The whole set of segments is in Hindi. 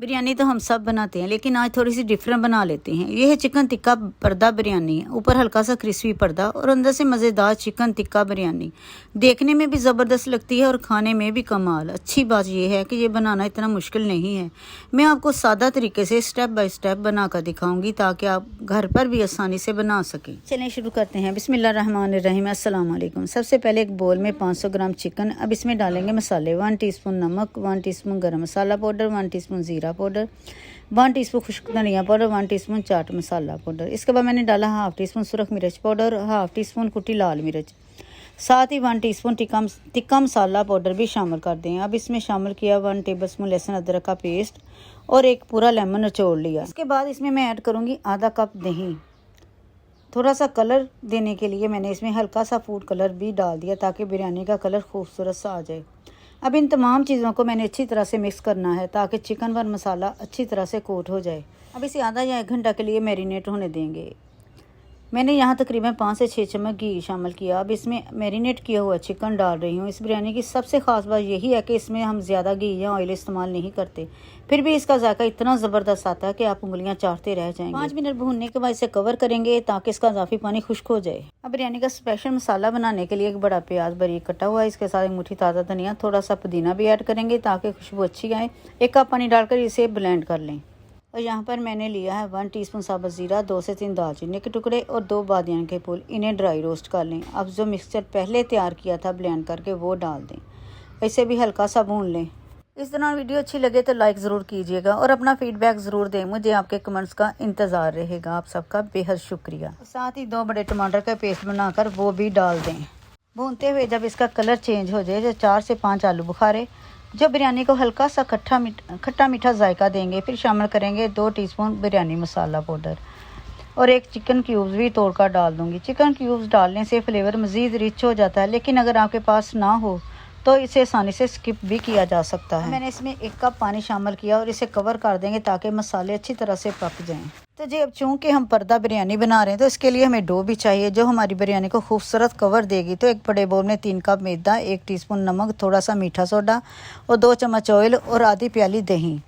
बिरयानी तो हम सब बनाते हैं, लेकिन आज थोड़ी सी डिफरेंट बना लेते हैं। ये है चिकन टिक्का पर्दा बिरयानी। ऊपर हल्का सा क्रिस्पी पर्दा और अंदर से मज़ेदार चिकन टिक्का बिरयानी। देखने में भी ज़बरदस्त लगती है और खाने में भी कमाल। अच्छी बात यह है कि ये बनाना इतना मुश्किल नहीं है। मैं आपको सादा तरीके से स्टेप बाय स्टेप बना कर दिखाऊंगी ताकि आप घर पर भी आसानी से बना सकें। चलें शुरू करते हैं। बिस्मिल्लाहिर्रहमानिर्रहीम। अस्सलाम वालेकुम। सबसे पहले एक बोल में 500 ग्राम चिकन। अब इसमें डालेंगे मसाले। 1 टीस्पून नमक, 1 टीस्पून गरम मसाला पाउडर, 1 टीस्पून ज़ीरा पाउडर, 1 टीस्पून खुश्क धनिया powder, 1 teaspoon chaat masala powder. इसके बाद मैंने डाला हाफ़ टीस्पून सुरख मिर्च पाउडर, हाफ़ टीस्पून कुटी लाल मिर्च, साथ ही 1 टीस्पून टिक्का मसाला पाउडर भी शामिल कर दें। अब इसमें शामिल किया 1 टेबलस्पून लहसुन अदरक का पेस्ट और एक पूरा लेमन निचोड़ लिया। इसके बाद इसमें मैं ऐड करूँगी आधा कप दही। थोड़ा सा कलर देने के लिए मैंने इसमें हल्का सा फूड कलर भी डाल दिया ताकि बिरयानी का कलर खूबसूरत सा आ जाए। अब इन तमाम चीज़ों को मैंने अच्छी तरह से मिक्स करना है ताकि चिकन पर मसाला अच्छी तरह से कोट हो जाए। अब इसे आधा या 1 घंटा के लिए मैरिनेट होने देंगे। मैंने यहाँ तकरीबन 5 से 6 चम्मच घी शामिल किया। अब इसमें मैरिनेट किया हुआ चिकन डाल रही हूँ। इस बिरयानी की सबसे ख़ास बात यही है कि इसमें हम ज़्यादा घी या ऑयल इस्तेमाल नहीं करते, फिर भी इसका जायका इतना ज़बरदस्त आता है कि आप उंगलियां चाटते रह जाएंगे। 5 मिनट भूनने के बाद इसे कवर करेंगे ताकि इसका इजाफी पानी खुश्क हो जाए। अब बिरयानी का स्पेशल मसाला बनाने के लिए एक बड़ा प्याज बारीक कटा हुआ है, इसके साथ एक मुट्ठी ताज़ा धनिया, थोड़ा सा पुदीना भी ऐड करेंगे ताकि खुशबू अच्छी आए। 1 कप पानी डालकर इसे ब्लेंड कर लें। और यहाँ पर मैंने लिया है 1 टीस्पून साबुत ज़ीरा, 2 से 3 दालचीनी के टुकड़े और 2 बादियान के फूल। इन्हें ड्राई रोस्ट कर लें। अब जो मिक्सचर पहले तैयार किया था ब्लेंड करके वो डाल दें। इसे भी हल्का सा भून लें। इस दौरान वीडियो अच्छी लगे तो लाइक ज़रूर कीजिएगा और अपना फीडबैक ज़रूर दें। मुझे आपके कमेंट्स का इंतज़ार रहेगा। आप सबका बेहद शुक्रिया। साथ ही 2 बड़े टमाटर का पेस्ट बनाकर वो भी डाल दें। भूनते हुए जब इसका कलर चेंज हो जाए तो 4 से 5 आलू बुखारे जो बिरयानी को हल्का सा खट्टा मीठा जायका देंगे। फिर शामिल करेंगे 2 टीस्पून बिरयानी मसाला पाउडर और एक चिकन क्यूब्स भी तोड़कर डाल दूंगी। चिकन क्यूब्स डालने से फ्लेवर मज़ीद रिच हो जाता है, लेकिन अगर आपके पास ना हो तो इसे आसानी से स्किप भी किया जा सकता है। मैंने इसमें 1 कप पानी शामिल किया और इसे कवर कर देंगे ताकि मसाले अच्छी तरह से पक जाएं। तो जी अब चूँकि हम पर्दा बिरयानी बना रहे हैं तो इसके लिए हमें डो भी चाहिए जो हमारी बिरयानी को खूबसूरत कवर देगी। तो एक बड़े बोल में 3 कप मैदा, 1 टीस्पून नमक, थोड़ा सा मीठा सोडा और 2 चम्मच ऑयल और आधी प्याली दही।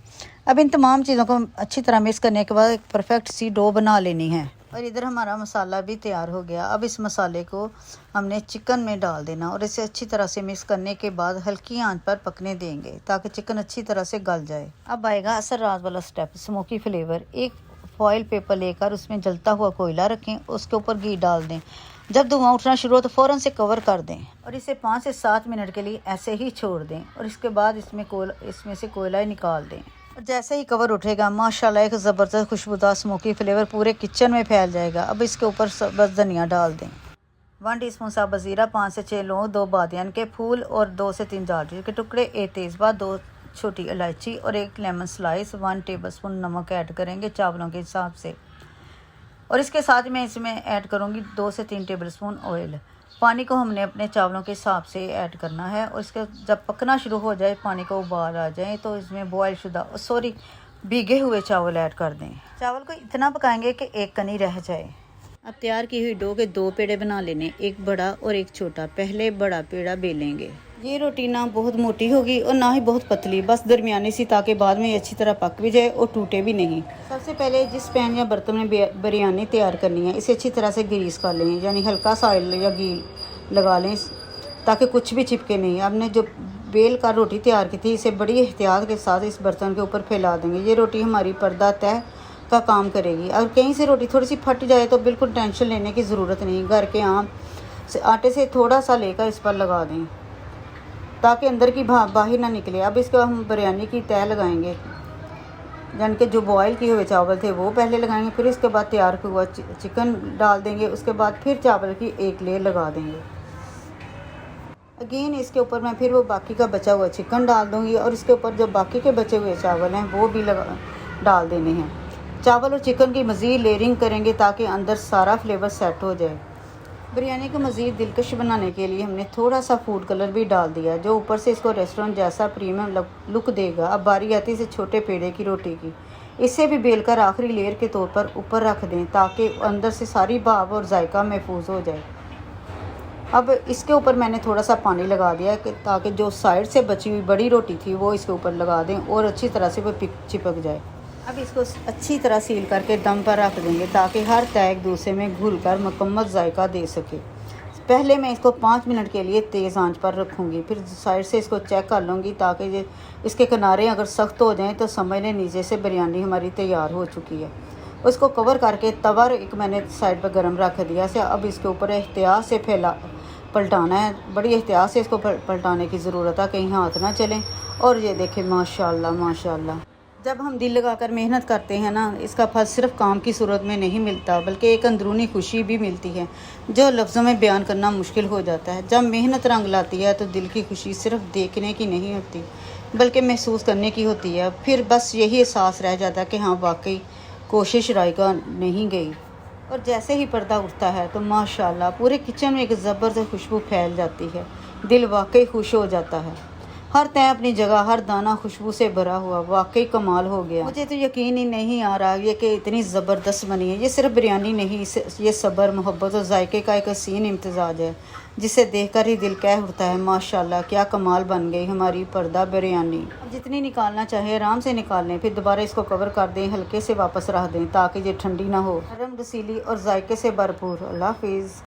अब इन तमाम चीज़ों को अच्छी तरह मिक्स करने के बाद एक परफेक्ट सी डो बना लेनी है। और इधर हमारा मसाला भी तैयार हो गया। अब इस मसाले को हमने चिकन में डाल देना और इसे अच्छी तरह से मिक्स करने के बाद हल्की आंच पर पकने देंगे ताकि चिकन अच्छी तरह से गल जाए। अब आएगा असरदार वाला स्टेप, स्मोकी फ्लेवर। एक फॉइल पेपर लेकर उसमें जलता हुआ कोयला रखें, उसके ऊपर घी डाल दें। जब धुआं उठना शुरू हो तो फ़ौरन से कवर कर दें और इसे 5 से 7 मिनट के लिए ऐसे ही छोड़ दें और इसके बाद इसमें से कोयला निकाल दें। और जैसे ही कवर उठेगा माशाल्लाह एक ज़बरदस्त खुशबूदार स्मोकी फ्लेवर पूरे किचन में फैल जाएगा। अब इसके ऊपर बस धनिया डाल दें। 1 टीस्पून साबुत ज़ीरा, 5 से 6 लौंग, 2 बादियान के फूल और 2 से 3 दालचीनी के टुकड़े, 1 तेज़पात, 2 छोटी इलायची और 1 लेमन स्लाइस। 1 टेबलस्पून नमक ऐड करेंगे चावलों के हिसाब से और इसके साथ मैं इसमें ऐड करूँगी 2 से 3 टेबलस्पून ऑयल। पानी को हमने अपने चावलों के हिसाब से ऐड करना है और इसके जब पकना शुरू हो जाए, पानी को उबाल आ जाए तो इसमें भीगे हुए चावल ऐड कर दें। चावल को इतना पकाएंगे कि एक कनी रह जाए। अब तैयार की हुई डो के 2 पेड़े बना लेने, एक बड़ा और एक छोटा। पहले बड़ा पेड़ा बेलेंगे। ये रोटी ना बहुत मोटी होगी और ना ही बहुत पतली, बस दरमियानी सी, ताकि बाद में ये अच्छी तरह पक भी जाए और टूटे भी नहीं। सबसे पहले जिस पैन या बर्तन में बिरयानी तैयार करनी है इसे अच्छी तरह से ग्रीस कर लें, यानी हल्का सा ऑयल या घी लगा लें ताकि कुछ भी चिपके नहीं। हमने जो बेल का रोटी तैयार की थी इसे बड़ी एहतियात के साथ इस बर्तन के ऊपर फैला देंगे। ये रोटी हमारी पर्दा तय का काम करेगी। अगर कहीं से रोटी थोड़ी सी फट जाए तो बिल्कुल टेंशन लेने की ज़रूरत नहीं। घर के आम से आटे से थोड़ा सा लेकर इस पर लगा दें ताकि अंदर की बाहर ना निकले। अब इसका हम बिरयानी की तय लगाएंगे, यानी कि जो बॉयल किए हुए चावल थे वो पहले लगाएंगे, फिर इसके बाद तैयार हुआ चिकन डाल देंगे, उसके बाद फिर चावल की एक लेयर लगा देंगे। अगेन इसके ऊपर मैं फिर वो बाकी का बचा हुआ चिकन डाल दूँगी और इसके ऊपर जो बाकी के बचे हुए चावल हैं वो भी डाल देने हैं। चावल और चिकन की मज़ीद लेयरिंग करेंगे ताकि अंदर सारा फ्लेवर सेट हो जाए। बिरयानी को मज़ीद दिलकश बनाने के लिए हमने थोड़ा सा फूड कलर भी डाल दिया जो ऊपर से इसको रेस्टोरेंट जैसा प्रीमियम लुक देगा। अब बारी आती है इसे छोटे पेड़े की रोटी की। इसे भी बेलकर आखिरी लेयर के तौर पर ऊपर रख दें ताकि अंदर से सारी भाप और जायका महफूज हो जाए। अब इसके ऊपर मैंने थोड़ा सा पानी लगा दिया कि ताकि जो साइड से बची हुई बड़ी रोटी थी वो इसके ऊपर लगा दें और अच्छी तरह से वो चिपक जाए। अब इसको अच्छी तरह सील करके दम पर रख देंगे ताकि हर तय एक दूसरे में घुल कर मुकम्मल जायका दे सके। पहले मैं इसको 5 मिनट के लिए तेज़ आंच पर रखूँगी, फिर साइड से इसको चेक कर लूँगी ताकि ये इसके किनारे अगर सख्त हो जाएं तो समझ लें नीचे से बिरयानी हमारी तैयार हो चुकी है। उसको कवर करके तवा एक मैंने साइड पर गर्म रख दिया से अब इसके ऊपर एहतियात से पलटाना है। बड़ी एहतियात से इसको पलटाने की ज़रूरत है, कहीं हाथ ना चलें। और ये देखें माशाल्लाह माशाल्लाह, जब हम दिल लगाकर मेहनत करते हैं ना, इसका फल सिर्फ काम की सूरत में नहीं मिलता बल्कि एक अंदरूनी खुशी भी मिलती है जो लफ्ज़ों में बयान करना मुश्किल हो जाता है। जब मेहनत रंग लाती है तो दिल की खुशी सिर्फ देखने की नहीं होती बल्कि महसूस करने की होती है। फिर बस यही एहसास रह जाता है कि हाँ वाकई कोशिश रायगा नहीं गई। और जैसे ही पर्दा उठता है तो माशाल्लाह पूरे किचन में एक ज़बरदस्त खुशबू फैल जाती है। दिल वाकई खुश हो जाता है। हर तय अपनी जगह, हर दाना खुशबू से भरा हुआ, वाकई कमाल हो गया। मुझे तो यकीन ही नहीं आ रहा ये कि इतनी ज़बरदस्त बनी है। ये सिर्फ बिरयानी नहीं, ये सब्र, मोहब्बत और जायके का एक हसीन इम्तजाज है जिसे देखकर ही दिल कह उठता है माशाल्लाह क्या कमाल बन गई हमारी पर्दा बिरयानी। जितनी निकालना चाहे आराम से निकाल लें, फिर दोबारा इसको कवर कर दें, हल्के से वापस रख दें ताकि ये ठंडी ना हो। नरम, रसीली और जायके से भरपूर। अल्लाह हाफिज़।